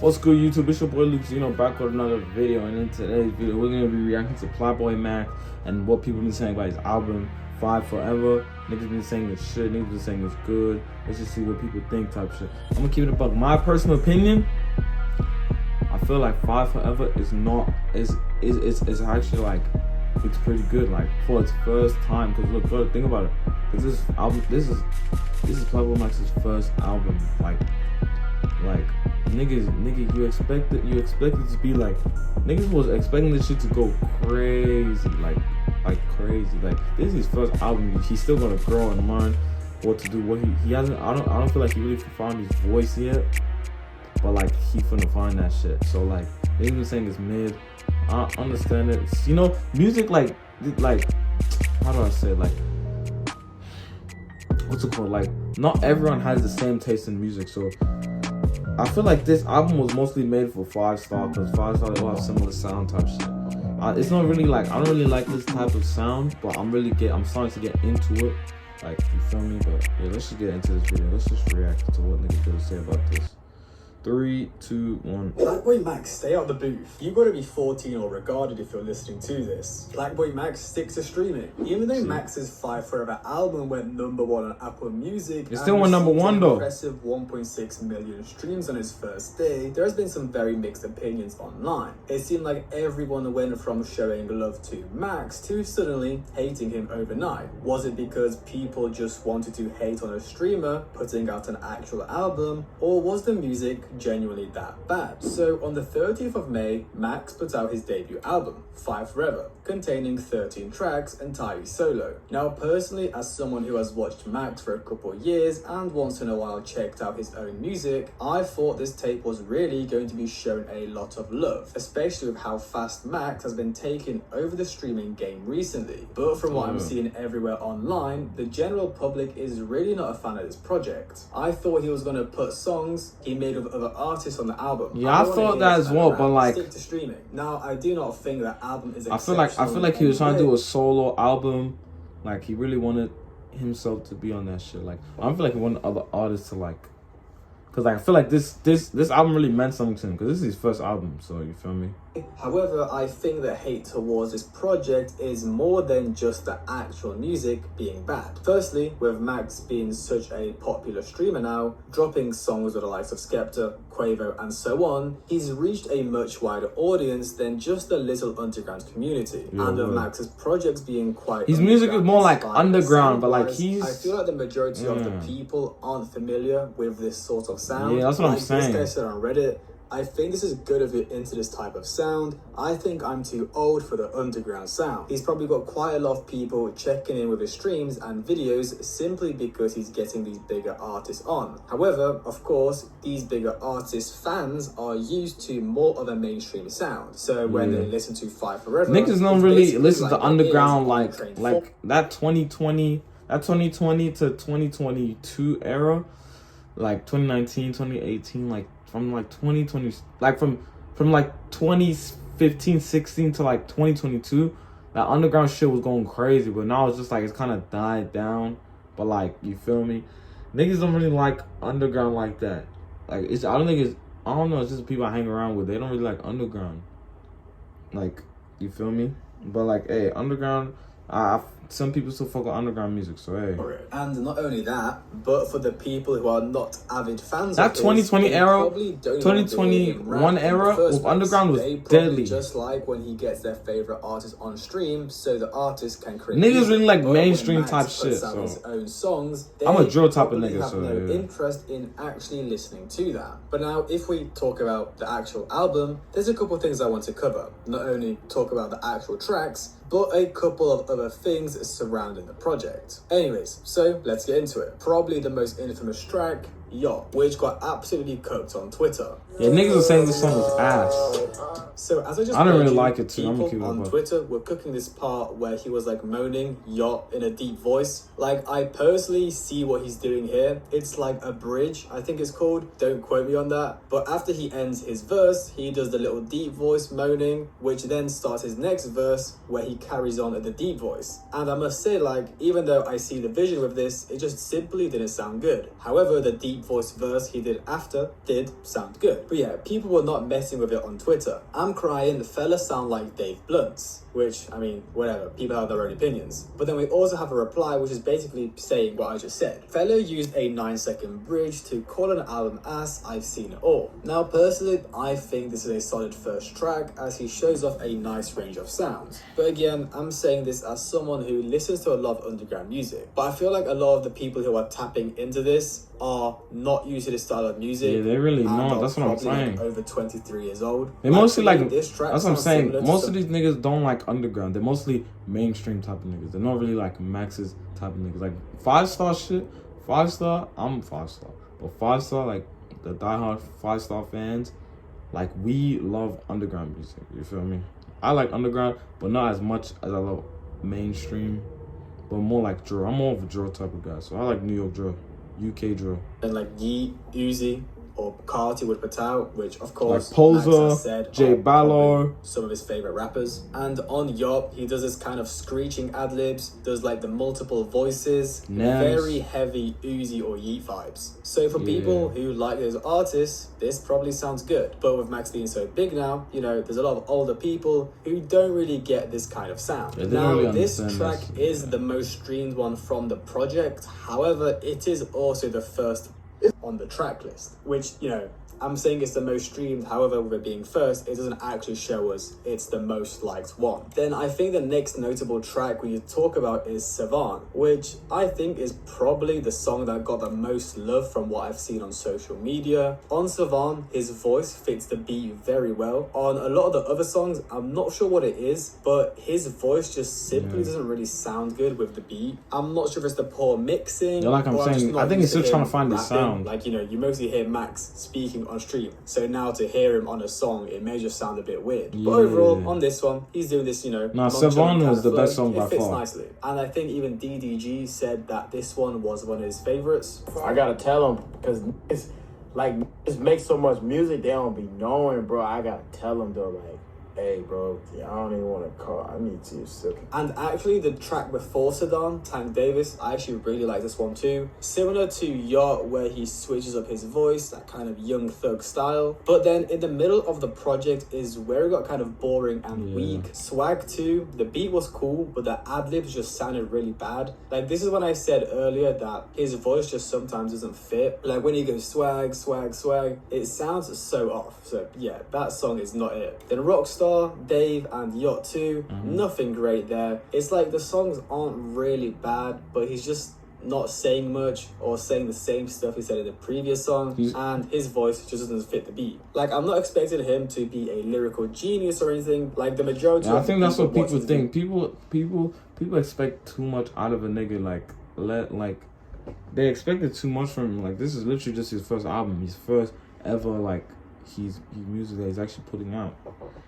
What's good, YouTube? It's your boy LukeZno back with another video, and in today's video, we're gonna be reacting to Playboy Max and what people been saying about his album 5 Forever. Niggas been saying it's shit, niggas been saying it's good. Let's just see what people think type shit. I'm gonna keep it a buck. My personal opinion, I feel like 5 Forever is not is actually like it's pretty good, like for its first time. Cause look, bro, think about it. Cause this album, this is Playboy Max's first album. Like nigga, you expect it to be like, niggas was expecting this shit to go crazy, like crazy. Like this is his first album. He's still gonna grow and learn what to do. What he hasn't. I don't feel like he really found his voice yet. But like he finna find that shit. So like niggas been saying it's mid. I understand it. You know, music like how do I say it? Like, what's it called? Like, not everyone has the same taste in music. So I feel like this album was mostly made for 5 Star, because 5 Star, they all have similar sound type shit. It's not really like, I don't really like this type of sound, but I'm starting to get into it. Like, you feel me? But yeah, let's just get into this video. Let's just react to what niggas gonna say about this. 3, 2, 1. Blackboy Max, stay out the booth. You gotta be 14 or regarded if you're listening to this. Blackboy Max sticks to streaming. Even though Max's 5 Forever album went #1 on Apple Music, it still went #1 though. Impressive 1.6 million streams on its first day. There has been some very mixed opinions online. It seemed like everyone went from showing love to Max to suddenly hating him overnight. Was it because people just wanted to hate on a streamer putting out an actual album, or was the music genuinely that bad? So on the 30th of May, Max put out his debut album, 5 Forever, containing 13 tracks entirely solo. Now personally, as someone who has watched Max for a couple of years and once in a while checked out his own music, I thought this tape was really going to be shown a lot of love, especially with how fast Max has been taking over the streaming game recently. But from what I'm seeing everywhere online, the general public is really not a fan of this project. I thought he was going to put songs he made with other artists on the album. Yeah, I thought that as well, but like, stick to streaming. Now, I do not think that album is I feel like he was trying to do a solo album. Like he really wanted himself to be on that shit. Like I feel like he wanted other artists to like, cause like I feel like this album really meant something to him, cause this is his first album. So you feel me? However, I think the hate towards this project is more than just the actual music being bad. Firstly, with Max being such a popular streamer now, dropping songs with the likes of Skepta, Quavo, and so on, he's reached a much wider audience than just the little underground community. And with Max's projects being quite, his music is more like underground, but like I feel like the majority of the people aren't familiar with this sort of sound. Yeah, that's what I'm saying. This guy said on Reddit, I think this is good if you're into this type of sound. I think I'm too old for the underground sound. He's probably got quite a lot of people checking in with his streams and videos simply because he's getting these bigger artists on. However, of course, these bigger artists' fans are used to more of a mainstream sound. So when they listen to 5 Forever, niggas don't really listen to underground like that 2020 to 2022 era, like 2019, 2018, like from like 2020, like from like 2015, 16 to like 2022, that underground shit was going crazy. But now it's just like it's kind of died down. But like, you feel me? Niggas don't really like underground like that. Like I don't know. It's just people I hang around with. They don't really like underground. Like, you feel me? But like, hey, underground. Some people still fuck with underground music, so hey. And not only that, but for the people who are not avid fans that of this, 2020 era, 2021 era with underground was deadly. Just like when he gets their favorite artist on stream, so the artist can create. Niggas really like mainstream type shit. So his own songs, I'm a drill type of nigga, have so no interest in actually listening to that. But now, if we talk about the actual album, there's a couple of things I want to cover. Not only talk about the actual tracks, but a couple of other things surrounding the project. Anyways, so let's get into it. Probably the most infamous track, Yacht, which got absolutely cooked on Twitter. Yeah, niggas were saying this song was ass. So as I don't really like it too. People on Twitter were cooking this part where he was like moaning yacht in a deep voice. Like, I personally see what he's doing here. It's like a bridge, I think it's called. Don't quote me on that. But after he ends his verse, he does the little deep voice moaning, which then starts his next verse where he carries on at the deep voice. And I must say, like, even though I see the vision with this, it just simply didn't sound good. However, the deep deep voice verse he did after did sound good. But yeah, people were not messing with it on Twitter. I'm crying, the fella sound like Dave Blunt's, which, I mean, whatever, people have their own opinions. But then we also have a reply which is basically saying what I just said. Fella used a 9-second bridge to call an album as I've Seen It All. Now personally, I think this is a solid first track as he shows off a nice range of sounds. But again, I'm saying this as someone who listens to a lot of underground music. But I feel like a lot of the people who are tapping into this are not used to this style of music. Yeah, they're really not. That's what I'm saying. Like over 23 years old. They mostly like this track. That's what I'm saying. Most of these niggas don't like underground. They're mostly mainstream type of niggas. They're not really like Max's type of niggas. Like 5-star shit. 5-star. I'm 5-star. But 5-star, like the diehard 5-star fans, like we love underground music. You feel me? I like underground, but not as much as I love mainstream. But more like drill. I'm more of a drill type of guy. So I like New York drill. UK drill. And like Yeet, Uzi, or Carti would put out, which of course, like Poser, J Balor, some of his favorite rappers. And on Yop, he does this kind of screeching ad libs, does like the multiple voices, very heavy Uzi or Yeet vibes. So for people who like those artists, this probably sounds good. But with Max being so big now, you know, there's a lot of older people who don't really get this kind of sound. Now, really this track is the most streamed one from the project. However, it is also the first on the track list, which, you know, I'm saying it's the most streamed. However, with it being first, it doesn't actually show us it's the most liked one. Then I think the next notable track we need to talk about is Savant, which I think is probably the song that got the most love from what I've seen on social media. On Savant, his voice fits the beat very well. On a lot of the other songs, I'm not sure what it is, but his voice just simply doesn't really sound good with the beat. I'm not sure if it's the poor mixing. Yeah, like I'm saying, I think he's still trying to find his sound. Like, you know, you mostly hear Max speaking on stream, so now to hear him on a song, it may just sound a bit weird. But overall, on this one, he's doing this, you know, Savant was the best song by far. It fits far nicely, and I think even DDG said that this one was one of his favorites. I gotta tell him, because it's like, just make so much music they don't be knowing, bro. I gotta tell him though, like, hey, bro, I don't even want to call. I need to sit. And actually, the track before Sedan, Tank Davis, I actually really like this one too. Similar to Yacht, where he switches up his voice, that kind of young thug style. But then in the middle of the project is where it got kind of boring and weak. Swag 2, the beat was cool, but the ad-libs just sounded really bad. Like, this is when I said earlier that his voice just sometimes doesn't fit. Like, when he goes swag, swag, swag, it sounds so off. So yeah, that song is not it. Then Rockstar, Dave, and Yacht 2, nothing great there. It's like the songs aren't really bad, but he's just not saying much or saying the same stuff he said in the previous song, and his voice just doesn't fit the beat. Like, I'm not expecting him to be a lyrical genius or anything. Like, the majority of I think that's what people think. People expect too much out of a nigga. Like they expected too much from him. Like, this is literally just his first album, his first ever he's music that he's actually putting out.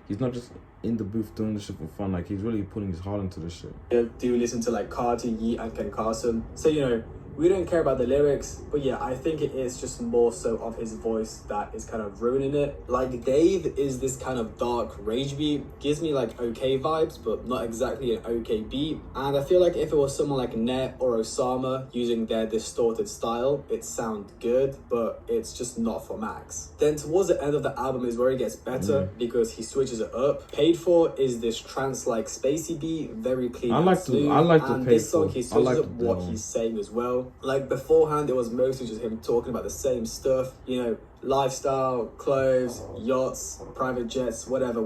He's not just in the booth doing this shit for fun. Like, he's really putting his heart into this shit. Do listen to like Carti, Yeet, and Ken Carson. So, you know, we don't care about the lyrics, but yeah, I think it is just more so of his voice that is kind of ruining it. Like, Dave is this kind of dark rage beat, gives me like okay vibes, but not exactly an okay beat. And I feel like if it was someone like Net or Osama using their distorted style, it sounds good, but it's just not for Max. Then towards the end of the album is where it gets better because he switches it up. Paid For is this trance-like spacey beat, very clean and smooth. I like the and Paid this song, For. he switches up what he's saying as well. Like, beforehand, it was mostly just him talking about the same stuff, you know, lifestyle, clothes, yachts, private jets, whatever,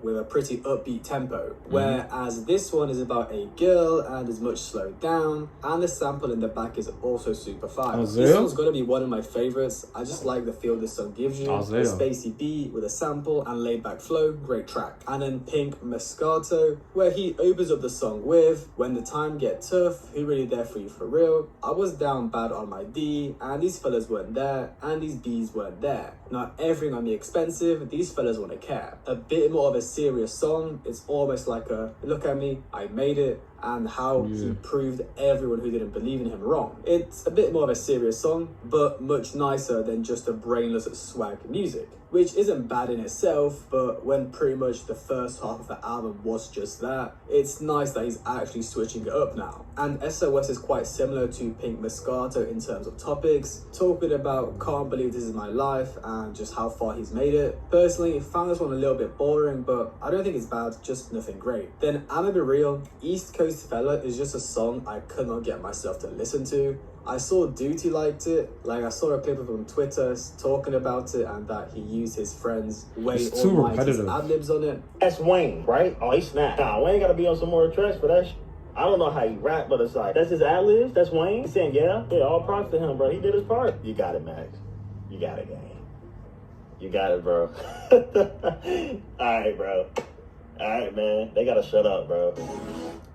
with a pretty upbeat tempo. Whereas this one is about a girl and is much slowed down, and the sample in the back is also super fire. This one's gonna be one of my favorites. I just like the feel this song gives you. The spacey beat with a sample and laid back flow, great track. And then Pink Moscato, where he opens up the song with, when the time get tough, who really there for you for real? I was down bad on my D, and these fellas weren't there, and these B's weren't there. Not everything on the expensive, these fellas want to care. A bit more of a serious song. It's almost like a, look at me, I made it, and how he proved everyone who didn't believe in him wrong. It's a bit more of a serious song, but much nicer than just a brainless swag music, which isn't bad in itself, but when pretty much the first half of the album was just that, it's nice that he's actually switching it up now. And SOS is quite similar to Pink Moscato in terms of topics, talking about can't believe this is my life and just how far he's made it. Personally, I found this one a little bit boring, but I don't think it's bad, just nothing great. Then I'ma Be Real, East Coast Fella is just a song I could not get myself to listen to. I saw Duty liked it, like I saw a clip of him on Twitter talking about it and that he used his friends Way Almighty's ad-libs on it. That's Wayne, right? Oh, he snapped. Nah, Wayne gotta be on some more tracks for that shit. I don't know how he rap, but it's like, that's his ad-libs? That's Wayne? He's saying, yeah, all props to him, bro. He did his part. You got it, Max. You got it, gang. You got it, bro. Alright, bro. Alright, man. They gotta shut up, bro.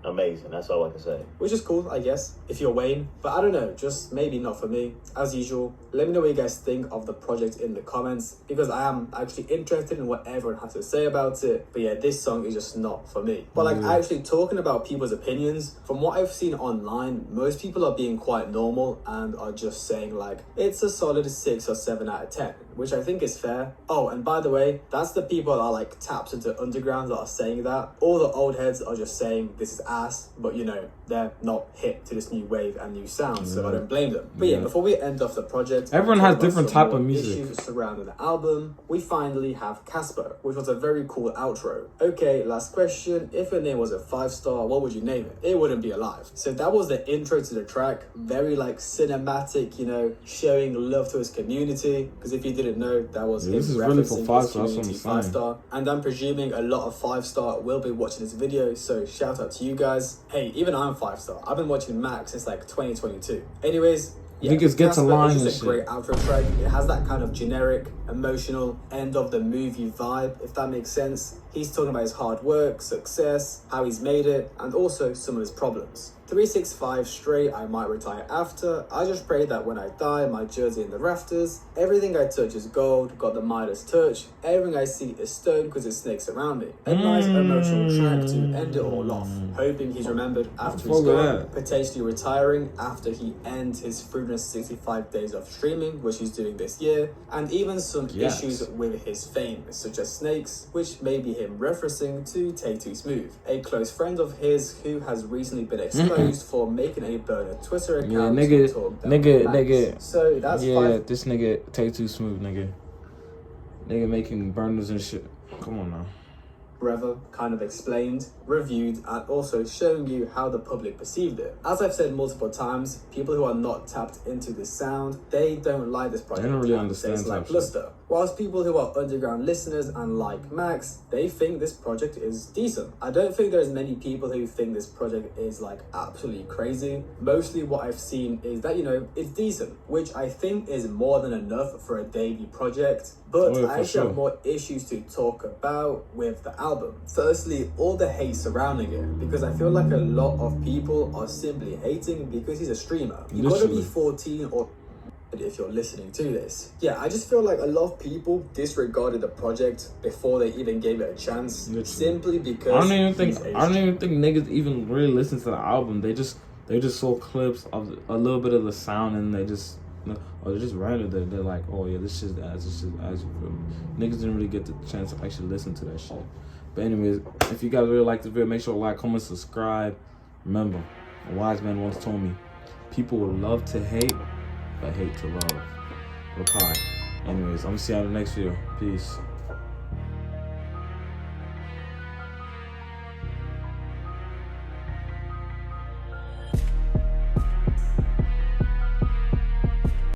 Amazing. That's all I can say. Which is cool, I guess, if you're Wayne. But I don't know, just maybe not for me. As usual, let me know what you guys think of the project in the comments, because I am actually interested in what everyone has to say about it. But yeah, this song is just not for me. But like actually talking about people's opinions, from what I've seen online, most people are being quite normal and are just saying like, it's a solid 6 or 7 out of 10, which I think is fair. Oh, and by the way, that's the people that are like tapped into underground that are saying that. All the old heads are just saying this is ass, but you know, they're not hip to this new wave and new sound, so I don't blame them. But yeah, before we end off the project, everyone has different type of music. Issues surrounding the album, we finally have Casper, which was a very cool outro. Okay, last question. If your name was a 5-star, what would you name it? It wouldn't be Alive. So that was the intro to the track. Very like cinematic, you know, showing love to his community. Because if you didn't know, that was him referencing his community 5-star. And I'm presuming a lot of 5-star will be watching this video, so shout out to you guys. Hey, even I'm 5-star. I've been watching Max since like 2022. Anyways, yeah, niggas get to line and shit. It's a great outro track. It has that kind of generic, emotional, end of the movie vibe, if that makes sense. He's talking about his hard work, success, how he's made it, and also some of his problems. 365 straight, I might retire after. I just pray that when I die, my jersey in the rafters. Everything I touch is gold, got the Midas touch. Everything I see is stone because it snakes around me. A nice emotional track to end it all off. Hoping he's remembered after he's gone. Potentially retiring after he ends his 365 days of streaming, which he's doing this year. And even some issues with his fame, such as snakes, which may be him referencing to Tay Too Smooth, a close friend of his who has recently been exposed for making a burner Twitter account. Nigga. So that's this nigga Tay Too Smooth, nigga making burners and shit. Come on now. Brother kind of explained, reviewed, and also showing you how the public perceived it. As I've said multiple times, people who are not tapped into this sound, they don't like this project. They don't really understand it's like Luster. Whilst people who are underground listeners and like Max, they think this project is decent. I don't think there's many people who think this project is like absolutely crazy. Mostly what I've seen is that, you know, it's decent, which I think is more than enough for a debut project. But I actually have more issues to talk about with the album. Firstly, all the hate surrounding it, because I feel like a lot of people are simply hating because he's a streamer. You gotta be 14 or if you're listening to this. Yeah, I just feel like a lot of people disregarded the project before they even gave it a chance, simply because I don't even think niggas even really listen to the album. They just saw clips of a little bit of the sound and they just rendered it. They're like, oh yeah, this shit's as niggas didn't really get the chance to actually listen to that shit. But anyways, if you guys really like the video, make sure to like, comment, subscribe. Remember, a wise man once told me, people will love to hate, but hate to love. Reply. Anyways, I'm gonna see you on the next video. Peace.